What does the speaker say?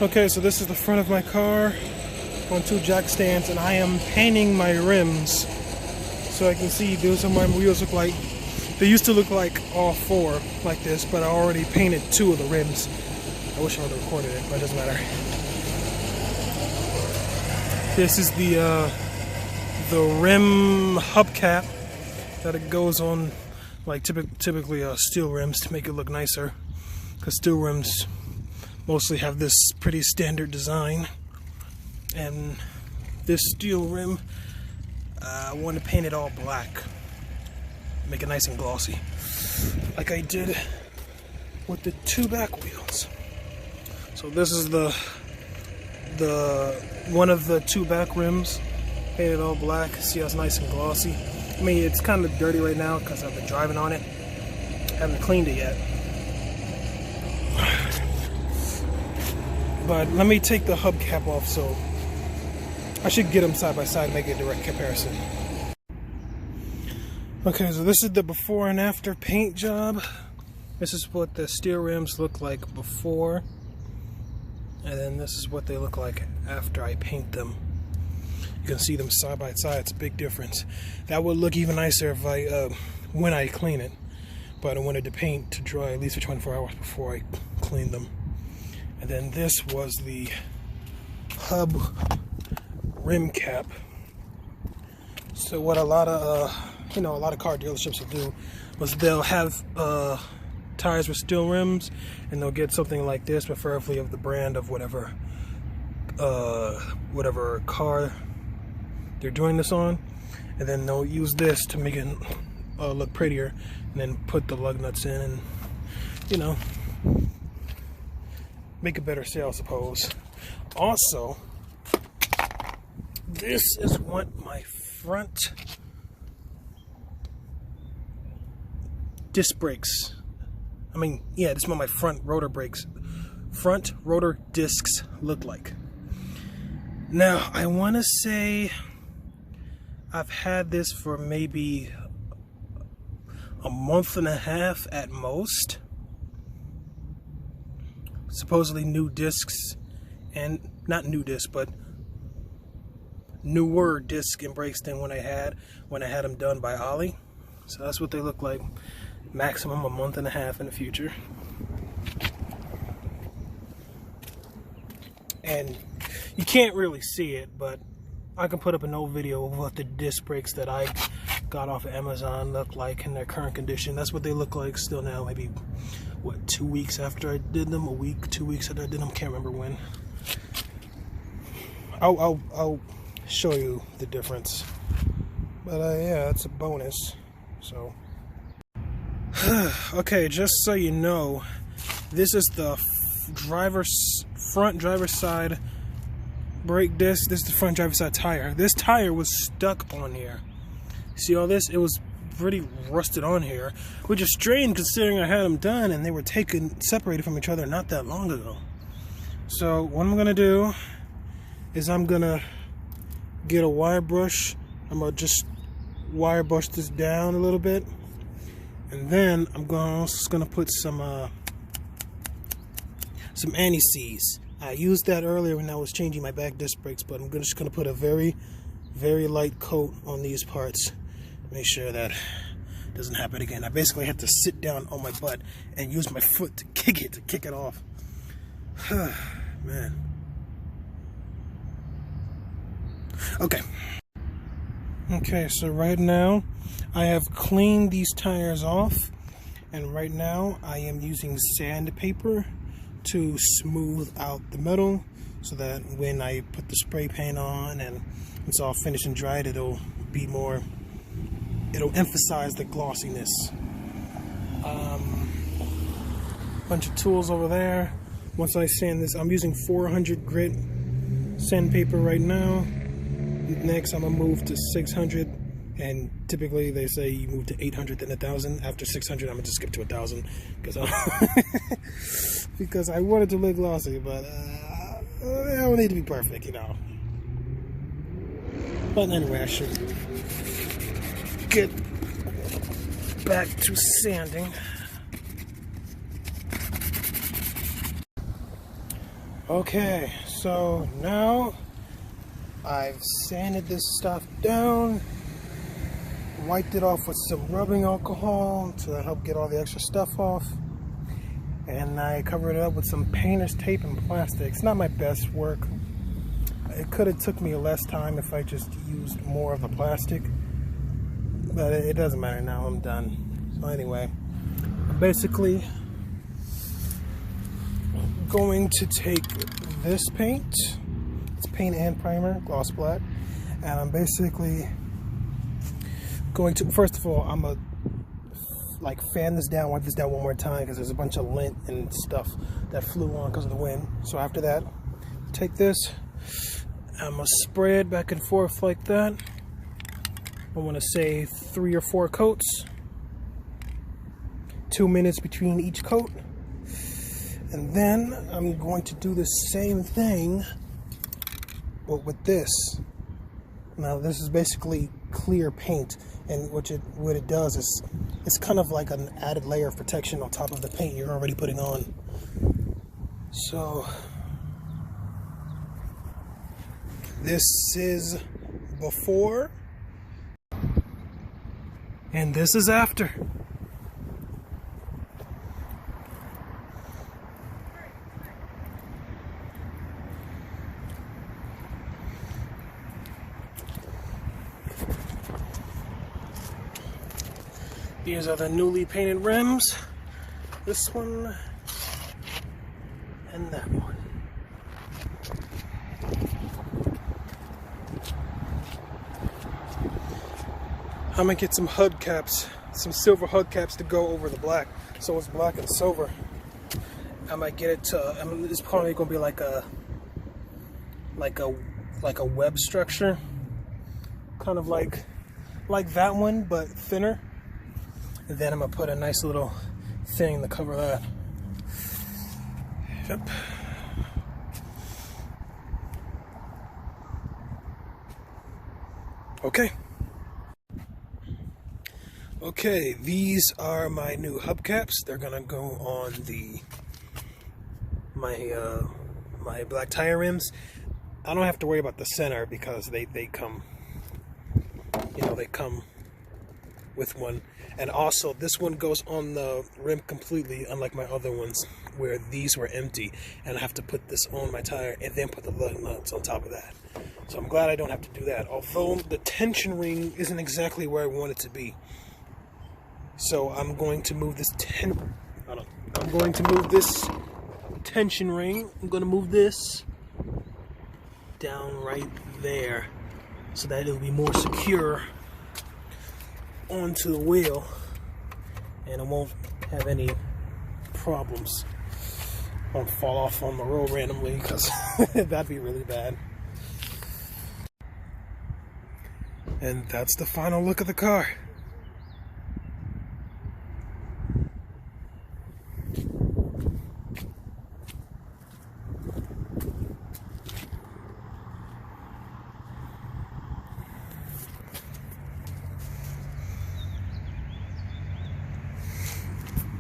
Okay, so this is the front of my car on 2 jack stands, and I am painting my rims so I can see those of my wheels look like, they used to look like all 4 like this, but I already painted 2 of the rims. I wish I would have recorded it, but it doesn't matter. This is the rim hubcap that it goes on, like typically steel rims, to make it look nicer, because steel rims mostly have this pretty standard design. And this steel rim, I want to paint it all black, make it nice and glossy, like I did with the 2 back wheels. So this is the one of the 2 back rims, painted all black. See how it's nice and glossy. I mean, it's kind of dirty right now because I've been driving on it. Haven't cleaned it yet. But let me take the hubcap off, so I should get them side by side and make a direct comparison. Okay, so this is the before and after paint job. This is what the steel rims look like before, and then this is what they look like after I paint them. You can see them side by side. It's a big difference. That would look even nicer if when I clean it, but I wanted the paint to dry at least for 24 hours before I clean them. And then this was the hub rim cap. So what a lot of car dealerships will do was they'll have tires with steel rims, and they'll get something like this, preferably of the brand of whatever car they're doing this on, and then they'll use this to make it look prettier, and then put the lug nuts in, and make a better sale, I suppose. Also, this is what my front disc brakes, this is what my front rotor discs look like. Now, I want to say I've had this for maybe a month and a half at most. Supposedly new discs, and not new discs, but newer disc and brakes than when I had them done by Ollie. So that's what they look like. Maximum a month and a half in the future. And you can't really see it, but I can put up an old video of what the disc brakes that I got off of Amazon look like in their current condition. That's what they look like still now, maybe 2 weeks after I did them, a week, 2 weeks after I did them, can't remember when. I'll show you the difference, but yeah, that's a bonus. So okay, just so you know, this is the front driver's side brake disc. This is the front driver's side tire. This tire was stuck on here. See all this? It was pretty rusted on here, which is strange considering I had them done and they were separated from each other not that long ago. So what I'm gonna do is I'm gonna get a wire brush. I'm gonna just wire brush this down a little bit, and then I'm also gonna put some anti-seize. I used that earlier when I was changing my back disc brakes, but I'm just gonna put a very, very light coat on these parts. Make sure that doesn't happen again. I basically had to sit down on my butt and use my foot to kick it off. Man. Okay, so right now I have cleaned these tires off, and right now I am using sandpaper to smooth out the metal so that when I put the spray paint on and it's all finished and dried, it'll emphasize the glossiness. Bunch of tools over there. Once I sand this, I'm using 400 grit sandpaper right now. Next, I'm gonna move to 600, and typically they say you move to 800 then 1,000. After 600, I'm gonna just skip to 1,000 because I want it to look glossy, but I don't need to be perfect, But anyway, I should get back to sanding. Okay, so now I've sanded this stuff down, wiped it off with some rubbing alcohol to help get all the extra stuff off, and I covered it up with some painter's tape and plastic. It's not my best work. It could have took me less time if I just used more of the plastic, but it doesn't matter now. I'm done. So anyway, I'm basically going to take this paint. It's paint and primer, gloss black, and I'm basically going to, first of all, I'm gonna like fan this down, wipe this down one more time because there's a bunch of lint and stuff that flew on because of the wind. So after that, take this, I'm gonna spray it back and forth like that. I want to say 3 or 4 coats, 2 minutes between each coat, and then I'm going to do the same thing but with this. Now this is basically clear paint, and what it does is it's kind of like an added layer of protection on top of the paint you're already putting on. So this is before and this is after. These are the newly painted rims. This one and that one. I'm gonna get some hubcaps, some silver hubcaps to go over the black, so it's black and silver. I might get it to. It's probably gonna be like a web structure, kind of like that one, but thinner. And then I'm gonna put a nice little thing to cover that. Yep. Okay. Okay, these are my new hubcaps. They're gonna go on my black tire rims. I don't have to worry about the center because they come, you know, they come with one. And also this one goes on the rim completely, unlike my other ones where these were empty and I have to put this on my tire and then put the lug nuts on top of that. So I'm glad I don't have to do that, although the tension ring isn't exactly where I want it to be. So I'm going to move this tension ring. I'm going to move this down right there so that it'll be more secure onto the wheel and it won't have any problems. Won't fall off on the road randomly because that'd be really bad. And that's the final look of the car.